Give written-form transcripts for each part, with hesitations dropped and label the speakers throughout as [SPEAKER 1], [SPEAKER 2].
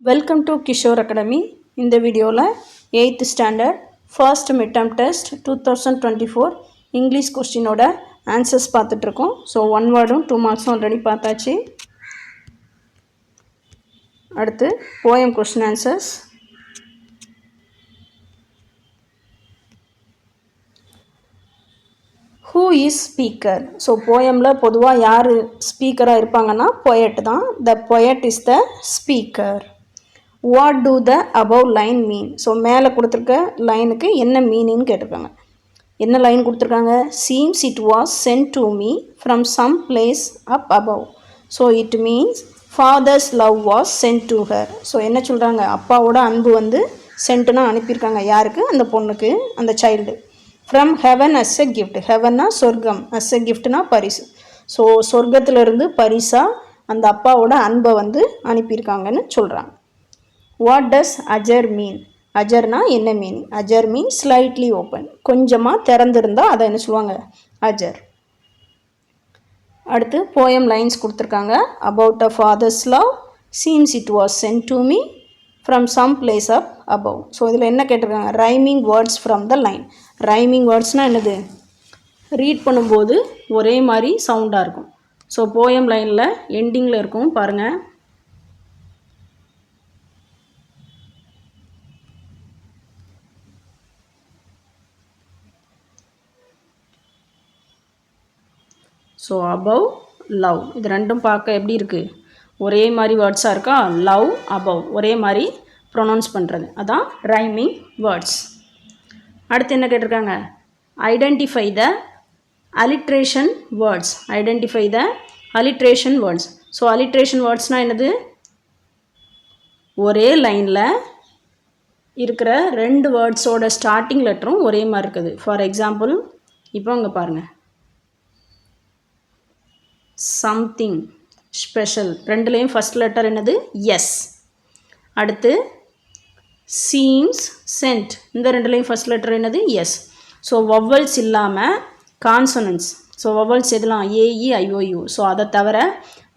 [SPEAKER 1] Welcome to Kishore academy. இந்த வீடியோவில் 8th standard first mid term test 2024 English கொஸ்டினோட answers பார்த்துட்ருக்கோம். ஸோ 1 வேர்டும் 2 மார்க்ஸும் ஆல்ரெடி பார்த்தாச்சு. அடுத்து poem question answers. Who is speaker? So போயமில் பொதுவாக யார் ஸ்பீக்கராக இருப்பாங்கன்னா பொயட் தான். The poet is the speaker. What do the above line mean? So மேலே கொடுத்துருக்க லைனுக்கு என்ன மீனிங்னு கேட்டிருக்காங்க. என்ன லைன் கொடுத்துருக்காங்க? Seems it was sent to me from some place up above. So it means father's love was sent to her. So என்ன சொல்கிறாங்க? அப்பாவோட அன்பு வந்து சென்ட்டுனா அனுப்பியிருக்காங்க. யாருக்கு? அந்த பொண்ணுக்கு, அந்த child. From heaven as a gift. ஹெவன்னா சொர்க்கம், அஸ் எ கிஃப்ட்னா பரிசு. ஸோ சொர்க்கத்திலிருந்து பரிசாக அந்த அப்பாவோட அன்பை வந்து அனுப்பியிருக்காங்கன்னு சொல்கிறாங்க. What does Hajar mean? அஜர்னா என்ன meaning? Ajar mean slightly open, கொஞ்சமாக திறந்துருந்தால் அதை என்ன சொல்லுவாங்க? அஜர். அடுத்து போயம் லைன்ஸ் கொடுத்துருக்காங்க. About a father's love seems it was sent to me from some place up above. So இதில் என்ன கேட்டிருக்காங்க? Rhyming words from the line. Rhyming வேர்ட்ஸ்னால் என்னது? ரீட் பண்ணும்போது ஒரே மாதிரி சவுண்டாக இருக்கும். ஸோ போயம் லைனில் எண்டிங்கில் இருக்கும் பாருங்கள். ஸோ அபவ், லவ், இது ரெண்டும் பார்க்க எப்படி இருக்குது? ஒரே மாதிரி வேர்ட்ஸாக இருக்கா? லவ், அபவ் ஒரே மாதிரி ப்ரொனவுன்ஸ் பண்ணுறது, அதான் ரைமிங் வேர்ட்ஸ். அடுத்து என்ன கேட்டிருக்காங்க? Identify the alliteration words. Identify the alliteration words. So alliteration வேர்ட்ஸ்னால் என்னது? ஒரே லைனில் இருக்கிற ரெண்டு வேர்ட்ஸோட ஸ்டார்டிங் லெட்டரும் ஒரே மாதிரி இருக்குது. ஃபார் எக்ஸாம்பிள் இப்போ அங்கே பாருங்கள், சம்திங், ஸ்பெஷல், ரெண்டுலேயும் ஃபஸ்ட் லெட்டர் என்னது? எஸ். அடுத்து சீம்ஸ், சென்ட், இந்த ரெண்டுலேயும் ஃபஸ்ட் லெட்டர் என்னது? எஸ். ஸோ வவ்வல்ஸ் இல்லாமல் கான்சனன்ஸ். ஸோ வவ்வல்ஸ் எதுலாம்? A E, I O U. ஸோ அதை தவிர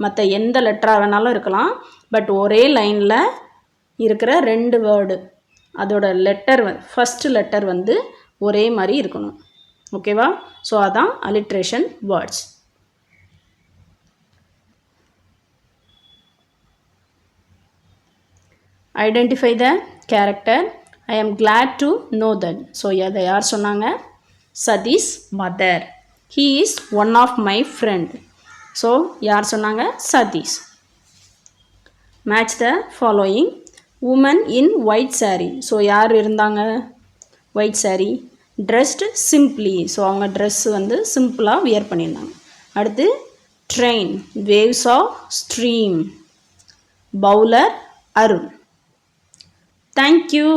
[SPEAKER 1] மற்ற எந்த லெட்டராக வேணாலும் இருக்கலாம். பட் ஒரே லைனில் இருக்கிற ரெண்டு வேர்டு அதோட லெட்டர் ஃபஸ்ட்டு லெட்டர் வந்து ஒரே மாதிரி இருக்கணும். ஓகேவா? ஸோ அதான் alliteration words. Identify the character. I am glad to know that. So அதை யார் சொன்னாங்க? Satish mother. He is one of my friend. So யார் சொன்னாங்க? Satish. Match the following. Woman in white sari. So யார் இருந்தாங்க? White sari. Dressed simply. So அவங்க dress வந்து சிம்பிளாக வியர் பண்ணியிருந்தாங்க. அடுத்து train, waves of stream. Bowler Arun. Thank you.